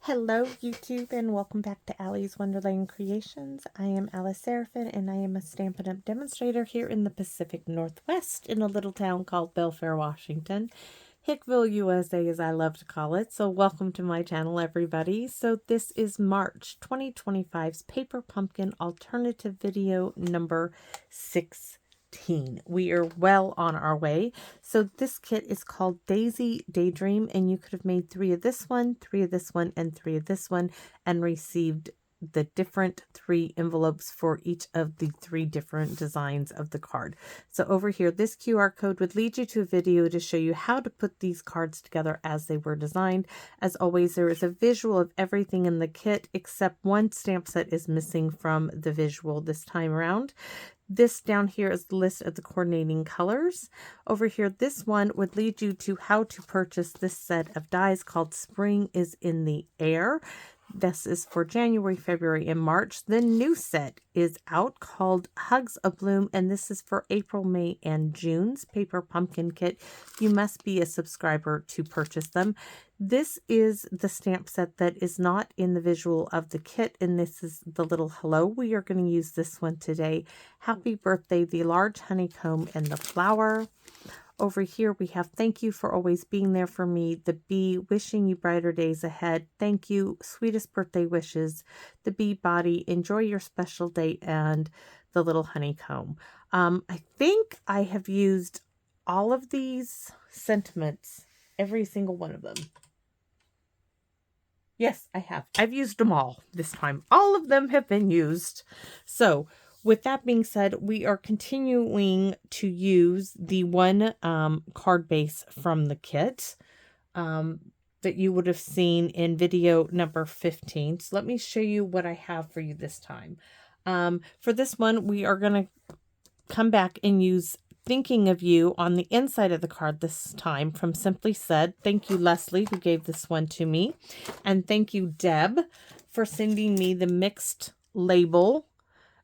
Hello YouTube and welcome back to Allie's Wonderland Creations. I am Alice Seraphin and I am a Stampin' Up! Demonstrator here in the Pacific Northwest in a little town called Belfair, Washington. Hickville, USA as I love to call it. So welcome to my channel everybody. So this is March 2025's Paper Pumpkin Alternative Video number 6. We are well on our way. So this kit is called Daydream, and you could have made 3 of this one, 3 of this one, and 3 of this one, and received the different 3 envelopes for each of the 3 different designs of the card. So over here, this QR code would lead you to a video to show you how to put these cards together as they were designed. As always, there is a visual of everything in the kit, except one stamp set is missing from the visual this time around. This down here is the list of the coordinating colors. Over here, this one would lead you to how to purchase this set of dies called Spring is in the Air. This is for January, February, and March. The new set is out called Hugs a Bloom, and this is for April, May, and June's Paper Pumpkin Kit. You must be a subscriber to purchase them. This is the stamp set that is not in the visual of the kit, and this is the little hello. We are going to use this one today. Happy birthday, the large honeycomb and the flower. Over here, we have thank you for always being there for me. The bee, wishing you brighter days ahead. Thank you, sweetest birthday wishes. The bee body, enjoy your special day, and the little honeycomb. I think I have used all of these sentiments, every single one of them. Yes, I have. I've used them all this time. All of them have been used. So with that being said, we are continuing to use the one card base from the kit that you would have seen in video number 15. So let me show you what I have for you this time. For this one, we are going to come back and use Thinking of You on the inside of the card this time from Simply Said. Thank you, Leslie, who gave this one to me. And thank you, Deb, for sending me the mixed label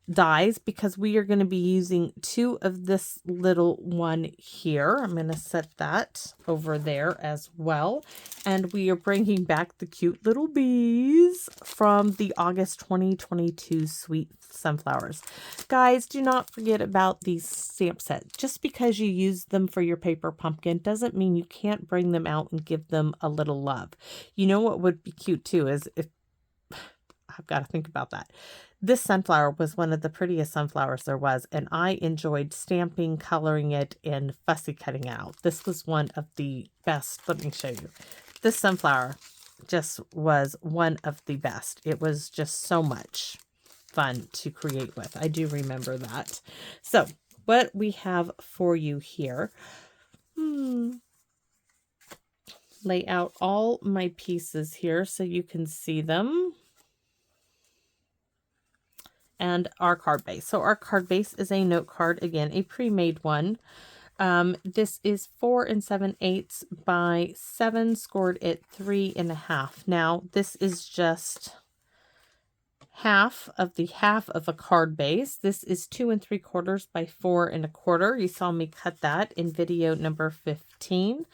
dies, because we are going to be using 2 of this little one here. I'm going to set that over there as well. And we are bringing back the cute little bees from the August 2022 Sweet Sunflowers. Guys, do not forget about these stamp sets. Just because you use them for your paper pumpkin doesn't mean you can't bring them out and give them a little love. You know what would be cute too is if I've got to think about that. This sunflower was one of the prettiest sunflowers there was, and I enjoyed stamping, coloring it, and fussy cutting out. This was one of the best. Let me show you. This sunflower just was one of the best. It was just so much fun to create with. I do remember that. So what we have for you here, lay out all my pieces here so you can see them. And our card base. So our card base is a note card, again, a pre-made one. This is 4 7/8 by 7, scored at 3.5. Now, this is just half of a card base. This is 2 3/4 by 4 1/4. You saw me cut that in video number 15.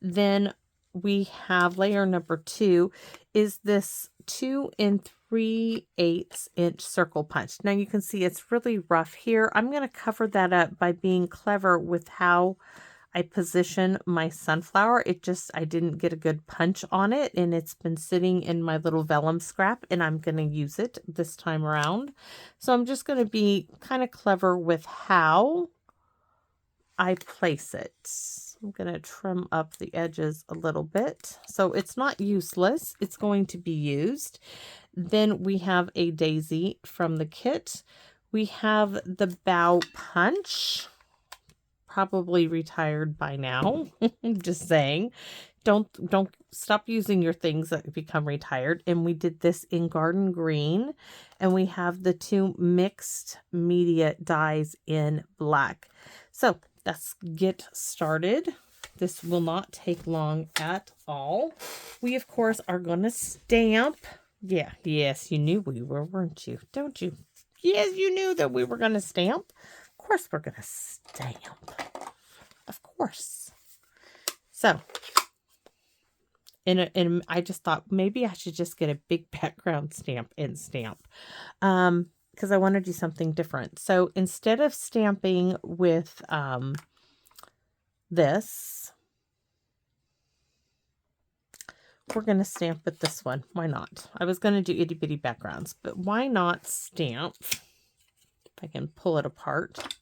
Then we have layer number 2 is this 2 3/8 inch circle punch. Now you can see it's really rough here. I'm going to cover that up by being clever with how I position my sunflower. I didn't get a good punch on it, and it's been sitting in my little vellum scrap, and I'm going to use it this time around. So I'm just going to be kind of clever with how I place it. I'm going to trim up the edges a little bit. So it's not useless. It's going to be used. Then we have a daisy from the kit. We have the Bough punch. Probably retired by now. Just saying. Don't stop using your things that become retired. And we did this in garden green. And we have the 2 mixed media dies in black. So let's get started. This will not take long at all. We, of course, are going to stamp. Yeah, yes, you knew we were, weren't you? Don't you? Yes, you knew that we were going to stamp. Of course we're going to stamp. Of course. So, And I just thought maybe I should just get a big background stamp and stamp. Because I want to do something different. So instead of stamping with this, we're going to stamp with this one. Why not? I was going to do itty bitty backgrounds, but why not stamp? If I can pull it apart.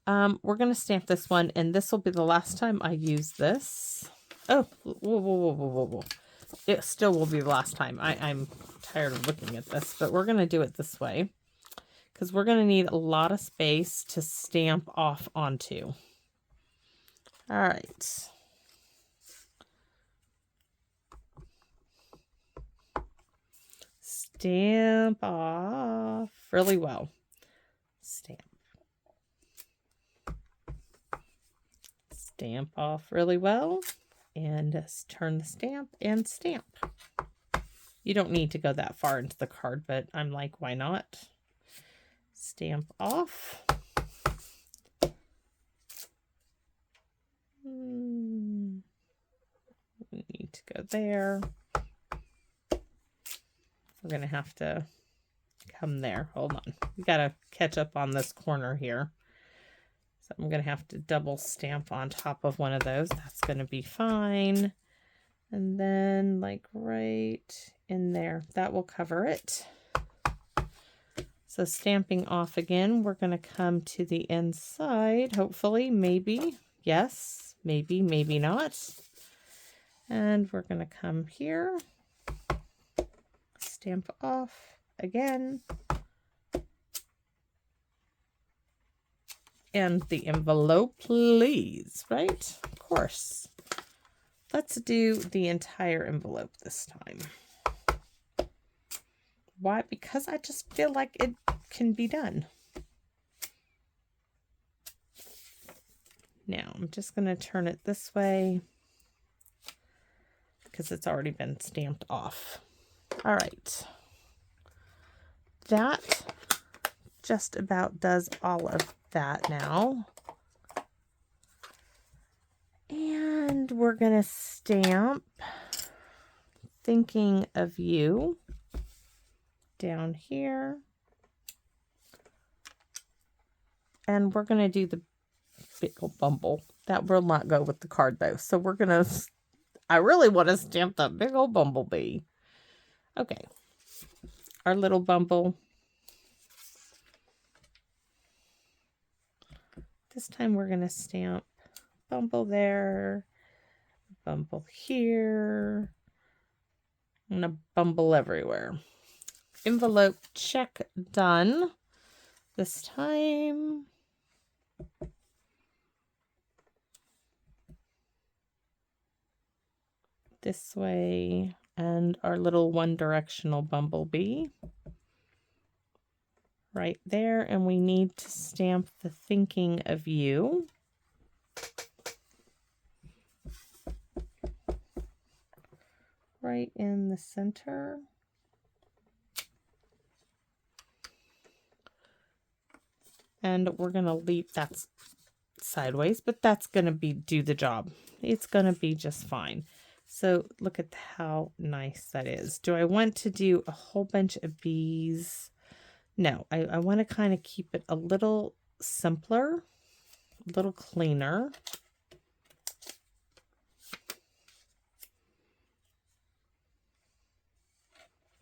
We're going to stamp this one, and this will be the last time I use this. Oh, whoa. It still will be the last time. I'm tired of looking at this, but we're going to do it this way because we're going to need a lot of space to stamp off onto. All right. Stamp off really well. Stamp. Stamp off really well. And just turn the stamp and stamp. You don't need to go that far into the card, but I'm like, why not? Stamp off. We need to go there. We're going to have to come there. Hold on. We got to catch up on this corner here. So I'm going to have to double stamp on top of one of those. That's going to be fine. And then like right in there, that will cover it. So stamping off again, we're going to come to the inside, hopefully, maybe. Yes, maybe, maybe not. And we're going to come here. Stamp off again. And the envelope, please, right? Of course. Let's do the entire envelope this time. Why? Because I just feel like it can be done. Now, I'm just going to turn it this way because it's already been stamped off. All right. That just about does all of that now. And we're going to stamp Thinking of You down here. And we're going to do the big old bumble. That will not go with the card though. So we're going to, I really want to stamp that big old bumblebee. Okay. Our little bumble. This time we're going to stamp bumble there, bumble here, and a bumble everywhere. Envelope check done. This time, this way, and our little one-directional bumblebee. Right there, and we need to stamp the Thinking of You. Right in the center. And we're going to leave, that's sideways, but that's going to do the job. It's going to be just fine. So look at how nice that is. Do I want to do a whole bunch of bees? No, I want to kind of keep it a little simpler, a little cleaner.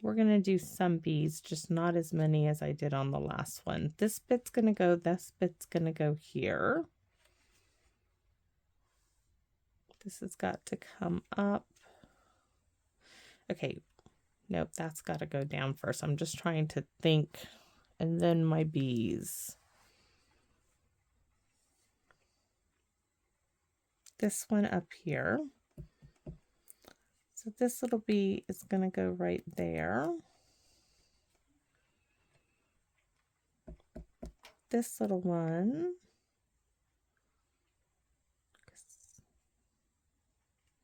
We're going to do some bees, just not as many as I did on the last one. This bit's going to go, this bit's going to go here. This has got to come up. Okay, nope, that's got to go down first. I'm just trying to think. And then my bees. This one up here. So this little bee is going to go right there. This little one.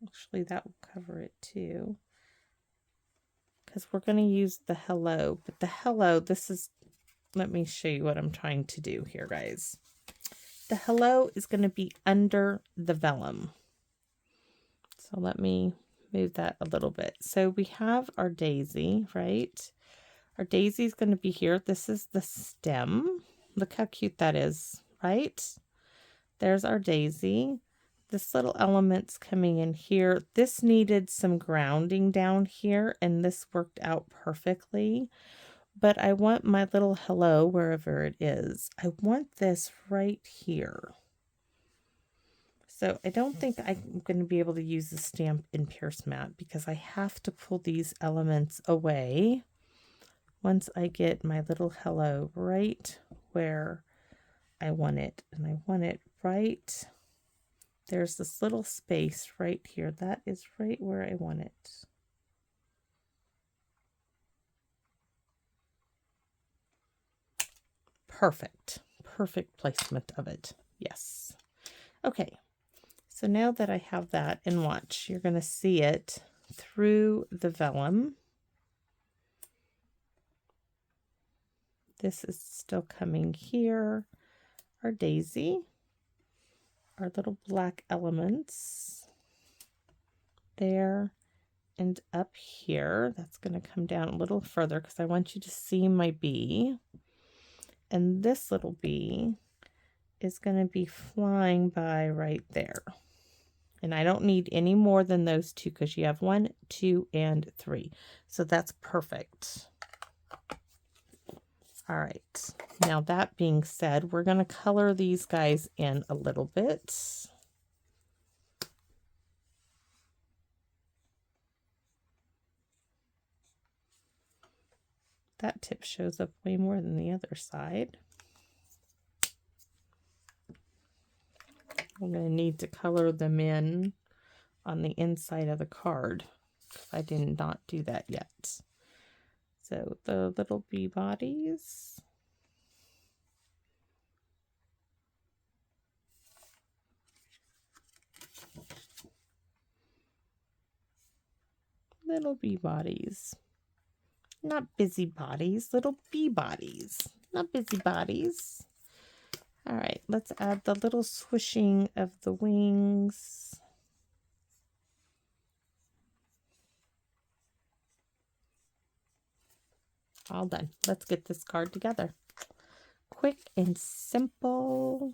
Actually, that will cover it too. Because we're going to use the hello. But the hello, this is... Let me show you what I'm trying to do here, guys. The hello is going to be under the vellum. So let me move that a little bit. So we have our daisy, right? Our daisy is going to be here. This is the stem. Look how cute that is, right? There's our daisy. This little element's coming in here. This needed some grounding down here, and this worked out perfectly. But I want my little hello, wherever it is, I want this right here. So I don't think I'm going to be able to use the Stampin' Pierce mat because I have to pull these elements away once I get my little hello right where I want it. And I want it right, there's this little space right here. That is right where I want it. Perfect. Perfect placement of it. Yes. Okay. So now that I have that, and watch, you're going to see it through the vellum. This is still coming here. Our daisy, our little black elements there and up here. That's going to come down a little further because I want you to see my bee. And this little bee is going to be flying by right there. And I don't need any more than those two because you have 1, 2, and 3. So that's perfect. All right. Now that being said, we're going to color these guys in a little bit. That tip shows up way more than the other side. I'm going to need to color them in on the inside of the card. I did not do that yet. So the little bee bodies. Little bee bodies. Not busy bodies, little bee bodies. Not busy bodies. All right, let's add the little swishing of the wings. All done. Let's get this card together. Quick and simple.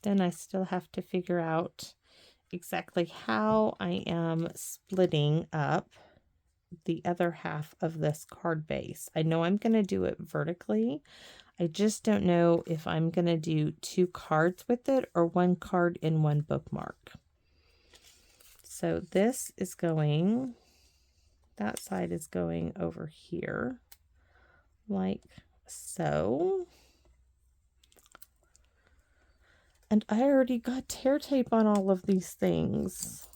Then I still have to figure out exactly how I am splitting up the other half of this card base. I know I'm going to do it vertically. I just don't know if I'm going to do 2 cards with it or 1 card in 1 bookmark. So this is going, that side is going over here like so. And I already got tear tape on all of these things.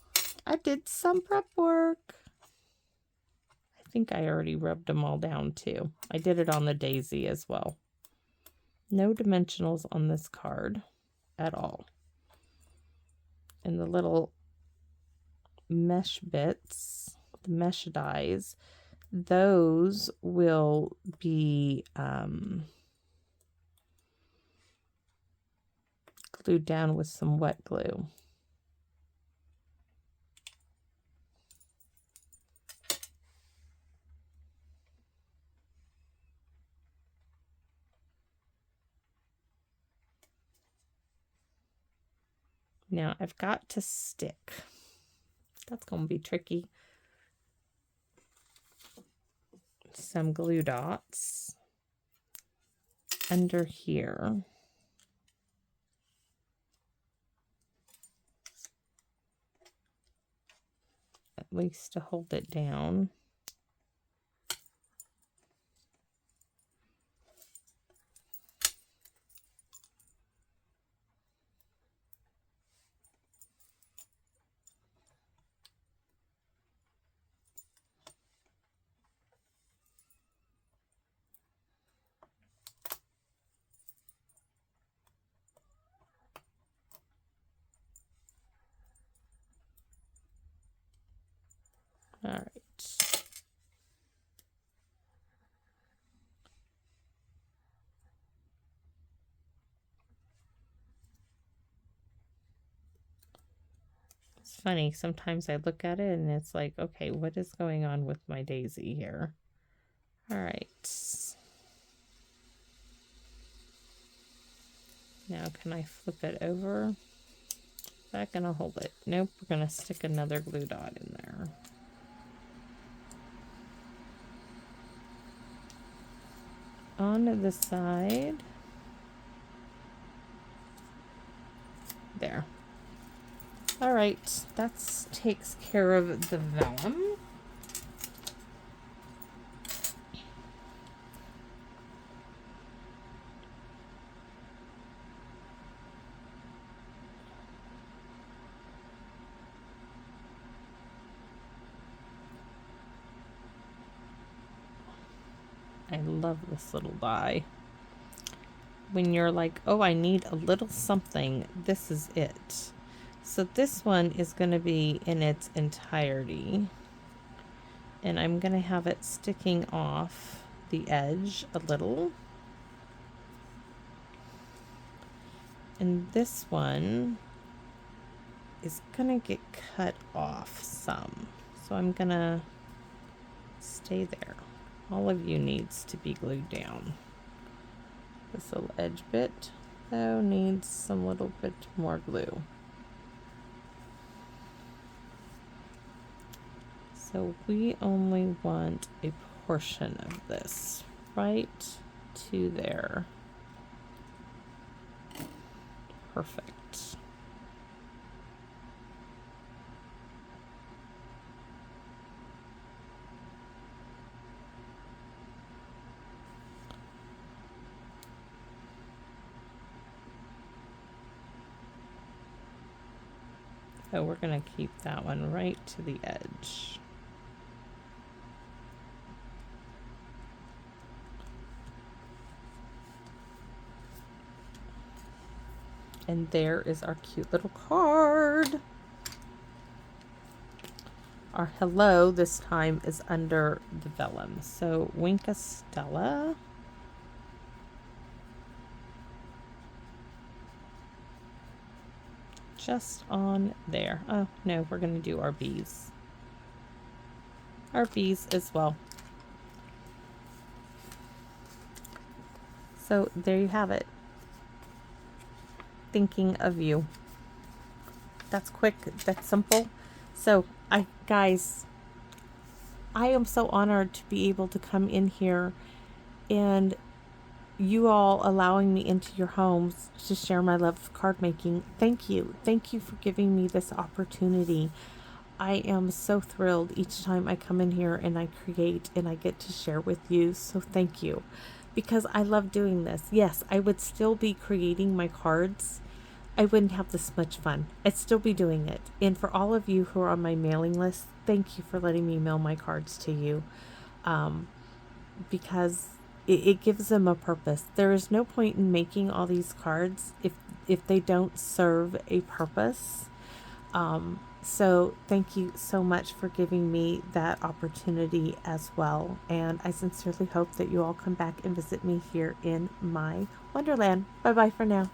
I did some prep work. I think I already rubbed them all down too. I did it on the daisy as well. No dimensionals on this card at all. And the little mesh bits, the mesh dies, those will be glued down with some wet glue. Now I've got to stick. That's going to be tricky. Some glue dots under here. At least to hold it down. All right. It's funny. Sometimes I look at it and it's like, okay, what is going on with my daisy here? All right. Now can I flip it over? Is that gonna hold it? Nope, we're gonna stick another glue dot in there. On the side. There. All right, that takes care of the vellum. I love this little die. When you're like, oh, I need a little something, this is it. So this one is going to be in its entirety. And I'm going to have it sticking off the edge a little. And this one is going to get cut off some. So I'm going to stay there. All of you needs to be glued down. This little edge bit, though, needs some little bit more glue. So we only want a portion of this, right to there. Perfect. So we're going to keep that one right to the edge. And there is our cute little card. Our hello this time is under the vellum. So Winka Stella. Just on there. Oh, no, we're going to do our bees. Our bees as well. So there you have it. Thinking of you. That's quick. That's simple. So, guys, I am so honored to be able to come in here and you all allowing me into your homes to share my love of card making. Thank you. Thank you for giving me this opportunity. I am so thrilled each time I come in here and I create and I get to share with you. So thank you. Because I love doing this. Yes, I would still be creating my cards. I wouldn't have this much fun. I'd still be doing it. And for all of you who are on my mailing list, thank you for letting me mail my cards to you. Because it gives them a purpose. There is no point in making all these cards if they don't serve a purpose. So thank you so much for giving me that opportunity as well. And I sincerely hope that you all come back and visit me here in my Wonderland. Bye-bye for now.